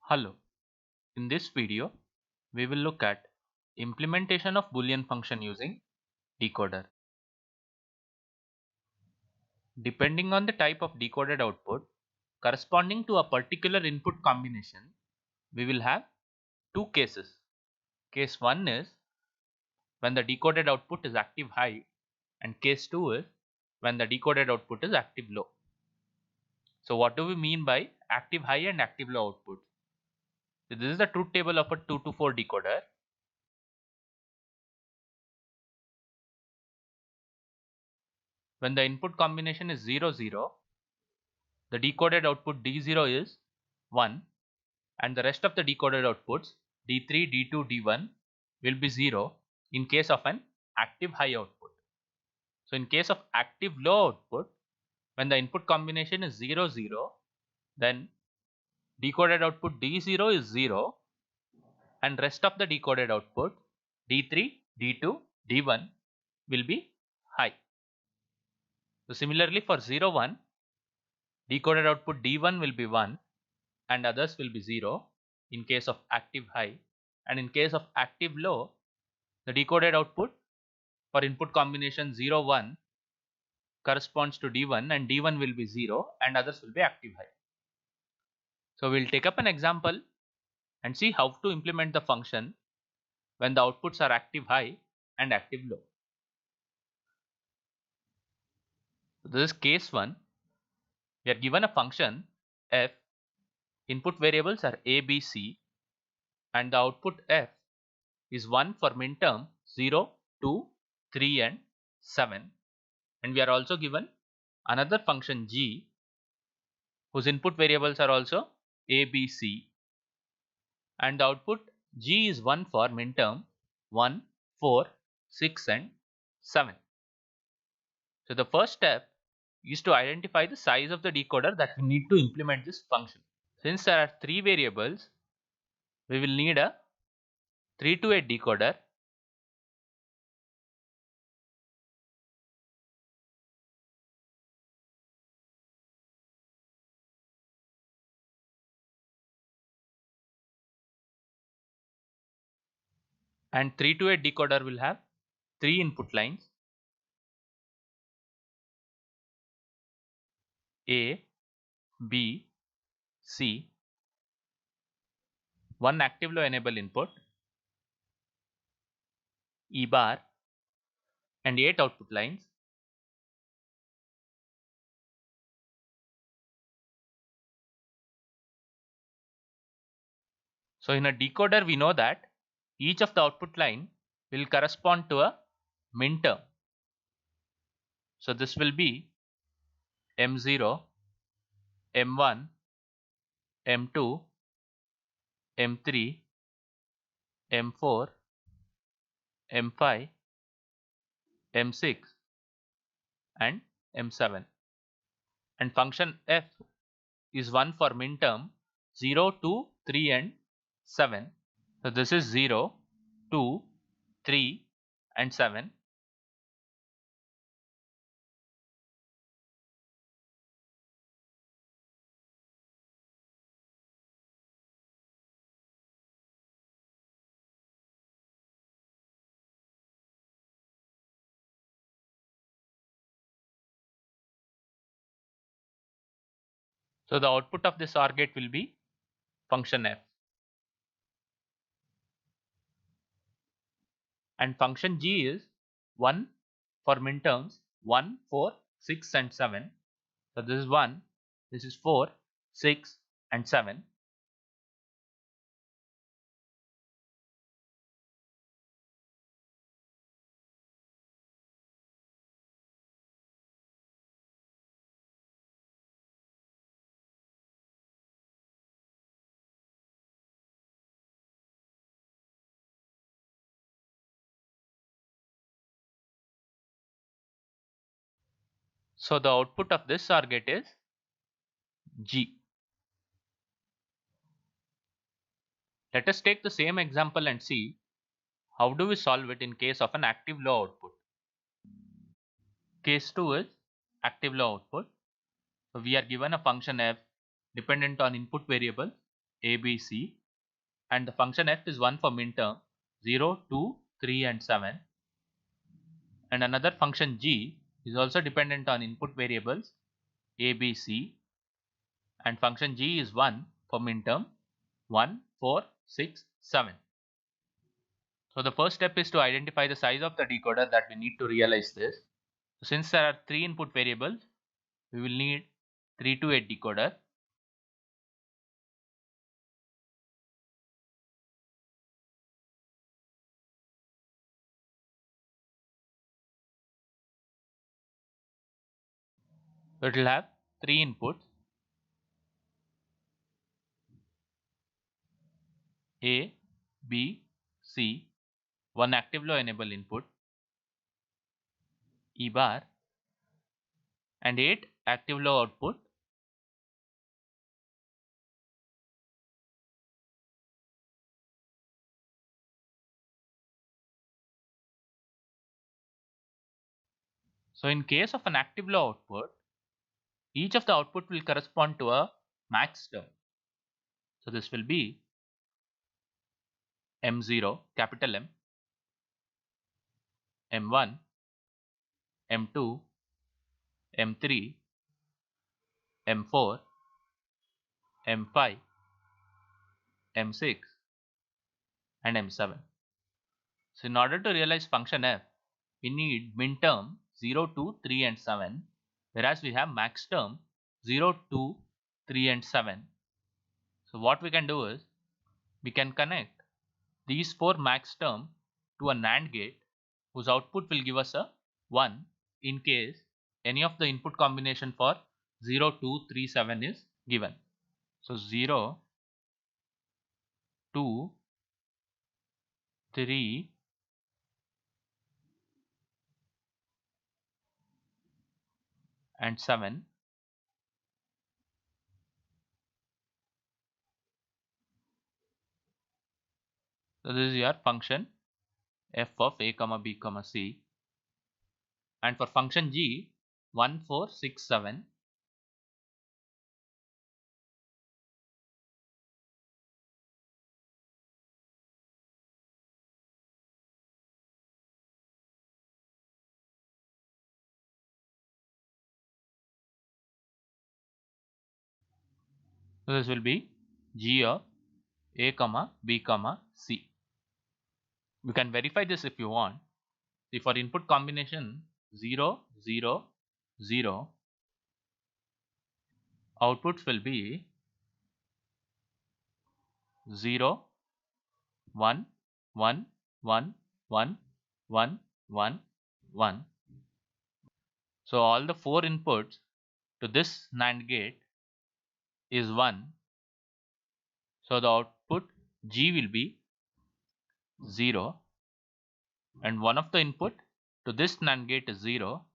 Hello, in this video we will look at implementation of Boolean function using decoder. Depending on the type of decoded output corresponding to a particular input combination, we will have two cases. Case 1 is when the decoded output is active high, and case 2 is when the decoded output is active low. So what do we mean by active high and active low output? So this is the truth table of a 2 to 4 decoder. When the input combination is 0 0, the decoded output D0 is 1, and the rest of the decoded outputs D3, D2, D1 will be 0 in case of an active high output. So in case of active low output, when the input combination is 0 0, then decoded output D0 is 0, and rest of the decoded output D3, D2, D1 will be high. So similarly for 0 1, decoded output D1 will be 1 and others will be 0 in case of active high, and in case of active low, the decoded output for input combination 0 1 corresponds to D1 and D1 will be 0 and others will be active high. So we'll take up an example and see how to implement the function when the outputs are active high and active low. So this is case 1. We are given a function f, input variables are a, b, c, and the output f is 1 for min term 0, 2, 3 and 7, and we are also given another function g whose input variables are also a, b, c, and the output g is 1 for min term 1, 4, 6 and 7. So the first step is to identify the size of the decoder that we need to implement this function. Since there are 3 variables, we will need a 3 to 8 decoder. And 3 to 8 decoder will have 3 input lines A, B, C, 1 active low enable input, E bar, and 8 output lines. So in a decoder we know that each of the output line will correspond to a min term. So this will be M0, M1, M2, M3, M4, M5, M6 and M7, and function f is 1 for min term 0, 2, 3 and 7. So this is 0, 2, 3 and 7. So the output of this OR gate will be function f. And function g is 1 for min terms 1, 4, 6 and 7. So this is 1, this is 4, 6 and 7. So the output of this OR gate is g. Let us take the same example and see how do we solve it in case of an active low output. Case 2 is active low output. So we are given a function f dependent on input variable A, B, C, and the function f is 1 for minterm 0, 2, 3 and 7, and another function g is also dependent on input variables A, B, C, and function g is 1 for minterm 1, 4, 6, 7. So the first step is to identify the size of the decoder that we need to realize this. So since there are 3 input variables, we will need 3 to 8 decoder. So it will have 3 inputs A, B, C, 1 active low enable input E bar, and 8 active low output . So in case of an active low output, each of the output will correspond to a max term. So this will be M0 capital M, M1, M2, M3, M4, M5, M6 and M7. So in order to realize function f, we need minterm 0, 2, 3 and 7, whereas we have max term 0, 2, 3 and 7. So what we can do is, we can connect these 4 max term to a NAND gate whose output will give us a 1 in case any of the input combination for 0, 2, 3, 7 is given. So 0, 2, 3, and 7. So this is your function f of a comma b comma c, and for function g 1, 4, 6, 7. So this will be g of a comma b comma c. We can verify this if you want. See, for input combination 0, 0, 0, outputs will be 0, 1, 1, 1, 1, 1, 1, 1. So all the 4 inputs to this NAND gate is 1. So the output G will be 0, and one of the input to this NAND gate is 0.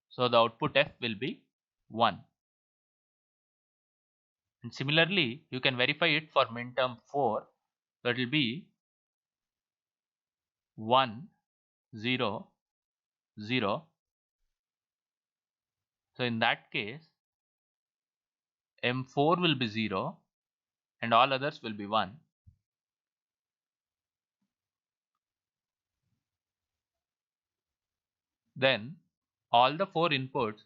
So the output F will be 1. And similarly, you can verify it for minterm 4. So it will be 1, 0, 0. So in that case, M4 will be 0 and all others will be 1. Then all the 4 inputs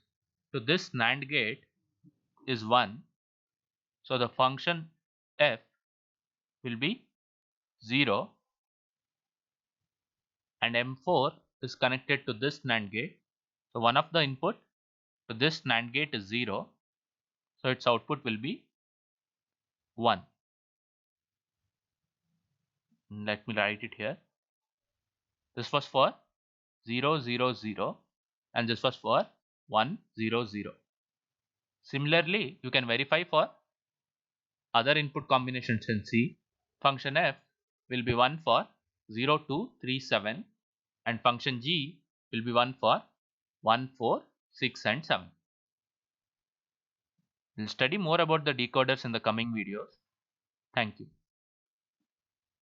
to this NAND gate is 1. So the function f will be 0, and M4 is connected to this NAND gate. So one of the input to this NAND gate is 0. So its output will be 1. Let me write it here. This was for 0, 0, 0, and this was for 1, 0, 0. Similarly, you can verify for other input combinations in C. Function f will be 1 for 0, 2, 3, 7, and function g will be 1 for 1, 4, 6 and 7. We'll study more about the decoders in the coming videos. Thank you.